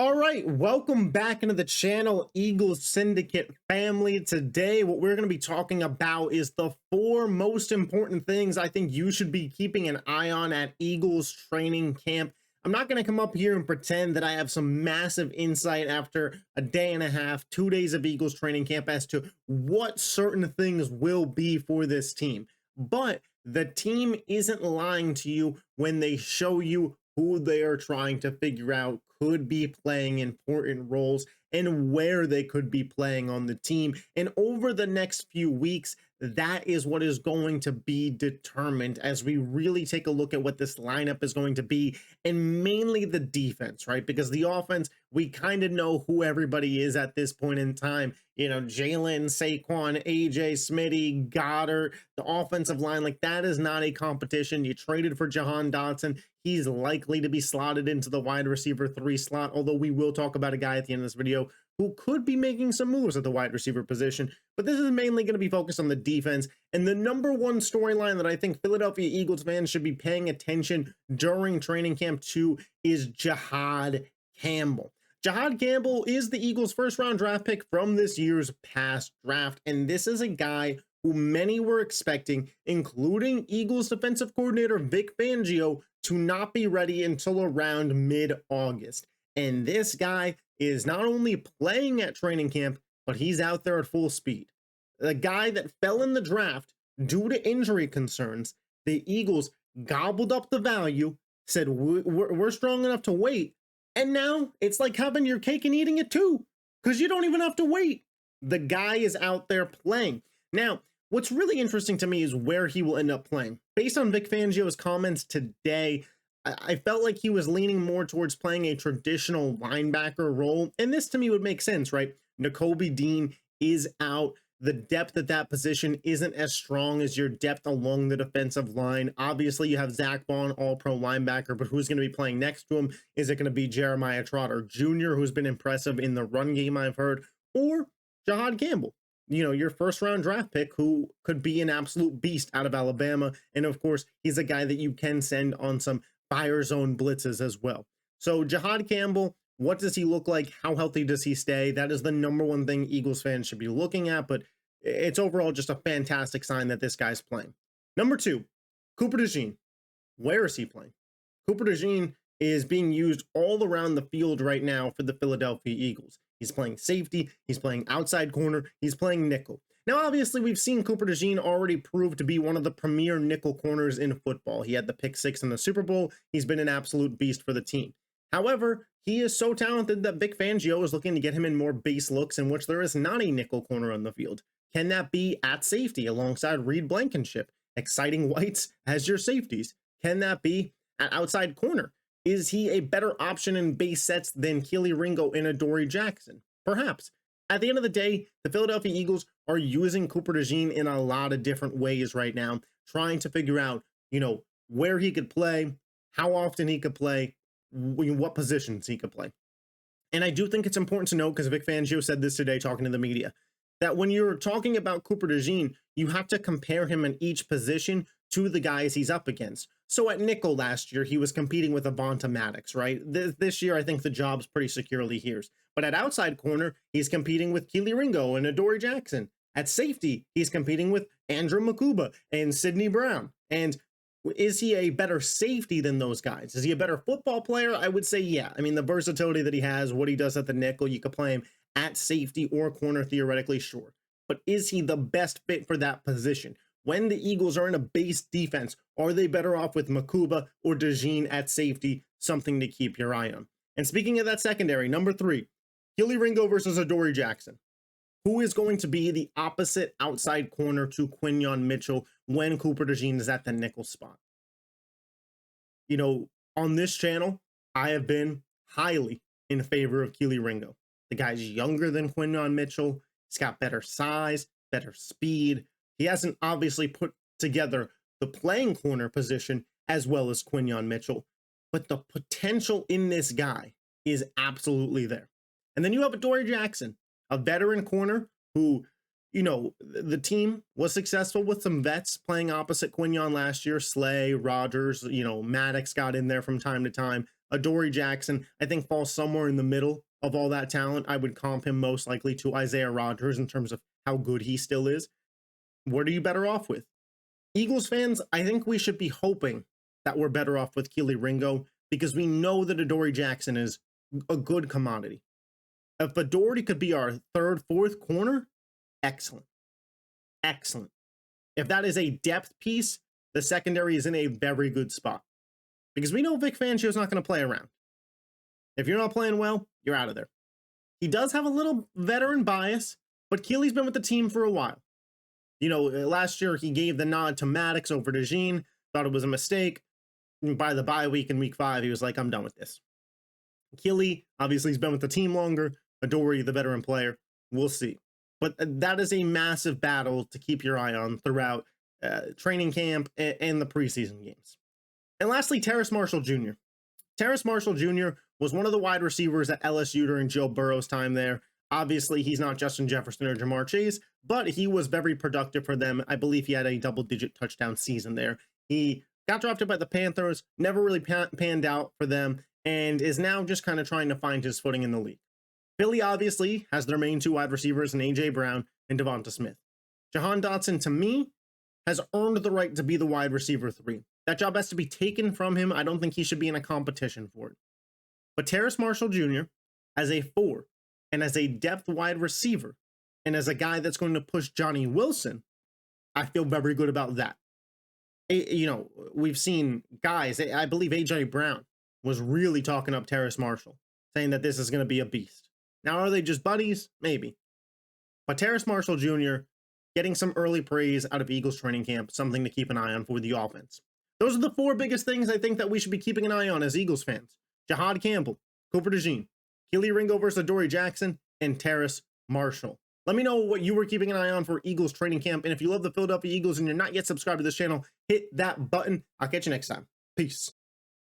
All right, welcome back into the channel, Eagles Syndicate family. Today, what we're going to be talking about is the four most important things I think you should be keeping an eye on at Eagles training camp. I'm not going to come up here and pretend that I have some massive insight after a day and a half, 2 days of Eagles training camp as to what certain things will be for this team. But the team isn't lying to you when they show you who they are trying to figure out could be playing important roles and where they could be playing on the team. And over the next few weeks, that is what is going to be determined as we really take a look at what this lineup is going to be, and mainly the defense, right? Because the offense, we kind of know who everybody is at this point in time. You know, Jalen, Saquon, AJ, Smitty, Goddard, the offensive line, like that is not a competition. You traded for Jahan Dotson. He's likely to be slotted into the wide receiver 3 slot, although we will talk about a guy at the end of this video who could be making some moves at the wide receiver position. But this is mainly going to be focused on the defense. And the number one storyline that I think Philadelphia Eagles fans should be paying attention during training camp to is Jihaad Campbell. Jihaad Campbell is the Eagles' first-round draft pick from this year's past draft, and this is a guy who many were expecting, including Eagles defensive coordinator Vic Fangio, to not be ready until around mid-August. And this guy is not only playing at training camp, but he's out there at full speed. The guy that fell in the draft due to injury concerns, the Eagles gobbled up the value, said we're strong enough to wait, and now it's like having your cake and eating it too, because you don't even have to wait. The guy is out there playing. Now, what's really interesting to me is where he will end up playing. Based on Vic Fangio's comments today, I felt like he was leaning more towards playing a traditional linebacker role, and this to me would make sense, right? Nakobe Dean is out. The depth at that position isn't as strong as your depth along the defensive line. Obviously, you have Zach Bond, all-pro linebacker, but who's going to be playing next to him? Is it going to be Jeremiah Trotter Jr., who's been impressive in the run game, I've heard, or Jihaad Campbell? You know, your first-round draft pick who could be an absolute beast out of Alabama. And, of course, he's a guy that you can send on some fire zone blitzes as well. So Jihaad Campbell, what does he look like? How healthy does he stay? That is the number one thing Eagles fans should be looking at, but it's overall just a fantastic sign that this guy's playing. Number two, Cooper DeJean. Where is he playing? Cooper DeJean is being used all around the field right now for the Philadelphia Eagles. He's playing safety, he's playing outside corner, he's playing nickel. Now, obviously, we've seen Cooper DeJean already prove to be one of the premier nickel corners in football. He had the pick 6 in the Super Bowl. He's been an absolute beast for the team. However, he is so talented that Vic Fangio is looking to get him in more base looks in which there is not a nickel corner on the field. Can that be at safety alongside Reed Blankenship, exciting whites as your safeties? Can that be at outside corner? Is he a better option in base sets than Kelee Ringo and Adoree Jackson? Perhaps. At the end of the day, the Philadelphia Eagles are using Cooper DeJean in a lot of different ways right now, trying to figure out, you know, where he could play, how often he could play, what positions he could play. And I do think it's important to note, because Vic Fangio said this today talking to the media, that when you're talking about Cooper DeJean, you have to compare him in each position to the guys he's up against. So at nickel last year, he was competing with Avonte Maddox, right? This year, I think the job's pretty securely his. But at outside corner, he's competing with Kelee Ringo and Adoree Jackson. At safety, he's competing with Andrew Mukuba and Sidney Brown. And is he a better safety than those guys? Is he a better football player? I would say, yeah. I mean, the versatility that he has, what he does at the nickel, you could play him at safety or corner, theoretically, sure. But is he the best fit for that position? When the Eagles are in a base defense, are they better off with Mukuba or DeJean at safety? Something to keep your eye on. And speaking of that secondary, number 3, Kelee Ringo versus Adoree Jackson. Who is going to be the opposite outside corner to Quinyon Mitchell when Cooper DeJean is at the nickel spot? You know, on this channel, I have been highly in favor of Kelee Ringo. The guy's younger than Quinyon Mitchell. He's got better size, better speed. He hasn't obviously put together the playing corner position as well as Quinyon Mitchell, but the potential in this guy is absolutely there. And then you have Adoree Jackson, a veteran corner who, you know, the team was successful with some vets playing opposite Quinyon last year. Slay, Rogers, you know, Maddox got in there from time to time. Adoree Jackson, I think, falls somewhere in the middle of all that talent. I would comp him most likely to Isaiah Rodgers in terms of how good he still is. What are you better off with? Eagles fans, I think we should be hoping that we're better off with Kelee Ringo because we know that Adoree Jackson is a good commodity. If Adoree could be our third, fourth corner, excellent. Excellent. If that is a depth piece, the secondary is in a very good spot. Because we know Vic Fangio's not going to play around. If you're not playing well, you're out of there. He does have a little veteran bias, but Keelee's been with the team for a while. You know, last year he gave the nod to Maddox over to Jean, thought it was a mistake. And by the bye week in week 5, he was like, I'm done with this. Kelee, obviously, he's been with the team longer. Adoree, the veteran player. We'll see. But that is a massive battle to keep your eye on throughout training camp and the preseason games. And lastly, Terrace Marshall Jr. Terrace Marshall Jr. was one of the wide receivers at LSU during Joe Burrow's time there. Obviously, he's not Justin Jefferson or Jamar Chase, but he was very productive for them. I believe he had a double-digit touchdown season there. He got drafted by the Panthers, never really panned out for them, and is now just kind of trying to find his footing in the league. Philly obviously has their main 2 wide receivers in A.J. Brown and Devonta Smith. Jahan Dotson, to me, has earned the right to be the wide receiver 3. That job has to be taken from him. I don't think he should be in a competition for it. But Terrace Marshall Jr. as a 4 and as a depth wide receiver and as a guy that's going to push Johnny Wilson, I feel very good about that. You know, we've seen guys, I believe A.J. Brown was really talking up Terrace Marshall, saying that this is going to be a beast. Now, are they just buddies? Maybe. But Terrace Marshall Jr. getting some early praise out of Eagles training camp, something to keep an eye on for the offense. Those are the 4 biggest things I think that we should be keeping an eye on as Eagles fans. Jihaad Campbell, Cooper DeJean, Kelee Ringo versus Adoree Jackson, and Terrace Marshall. Let me know what you were keeping an eye on for Eagles training camp. And if you love the Philadelphia Eagles and you're not yet subscribed to this channel, hit that button. I'll catch you next time. Peace.